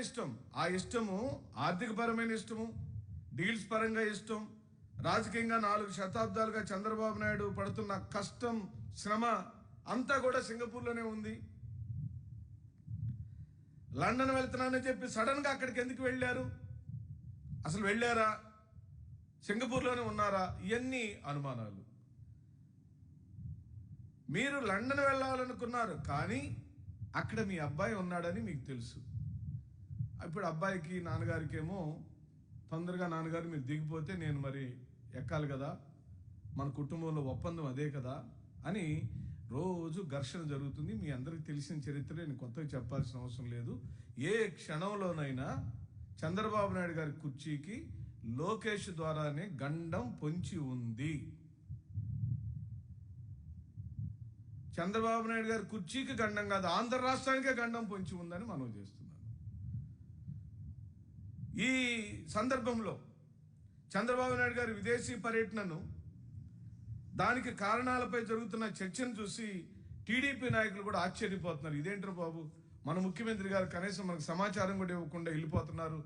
ఇష్టం. ఆ ఇష్టము ఆర్థికపరమైన ఇష్టము, డీల్స్ పరంగా ఇష్టం, రాజకీయంగా 4 శతాబ్దాలుగా చంద్రబాబు నాయుడు పడుతున్న కష్టం, శ్రమ అంతా కూడా సింగపూర్లోనే ఉంది. లండన్ వెళ్తున్నానని చెప్పి సడన్ గా అక్కడికి ఎందుకు వెళ్ళారు? అసలు వెళ్ళారా? సింగపూర్లోనే ఉన్నారా? ఇవన్నీ అనుమానాలు. మీరు లండన్ వెళ్ళాలనుకున్నారు, కానీ అక్కడ మీ అబ్బాయి ఉన్నాడని మీకు తెలుసు. ఇప్పుడు అబ్బాయికి నాన్నగారికి ఏమో తొందరగా నాన్నగారు మీరు దిగిపోతే నేను మరి ఎక్కాలి కదా, మన కుటుంబంలో ఒప్పందం అదే కదా అని రోజు ఘర్షణ జరుగుతుంది. మీ అందరికి తెలిసిన చరిత్ర, నేను కొత్తగా చెప్పాల్సిన అవసరం లేదు. ఏ క్షణంలోనైనా చంద్రబాబు నాయుడు గారి కుర్చీకి లోకేష్ ద్వారానే గండం పొంచి ఉంది. చంద్రబాబు నాయుడు గారి కుర్చీకి గండం కాదు, ఆంధ్ర రాష్ట్రానికే గండం పొంచి ఉందని మనం చేస్తున్నాను. ఈ సందర్భంలో చంద్రబాబు నాయుడు గారి విదేశీ పర్యటనను, దానికి కారణాలపై జరుగుతున్న చర్చను చూసి టీడీపీ నాయకులు కూడా ఆశ్చర్యపోతున్నారు. ఇదేంటారు బాబు, మన ముఖ్యమంత్రి గారు కనీసం మనకు సమాచారం కూడా ఇవ్వకుండా వెళ్ళిపోతున్నారు,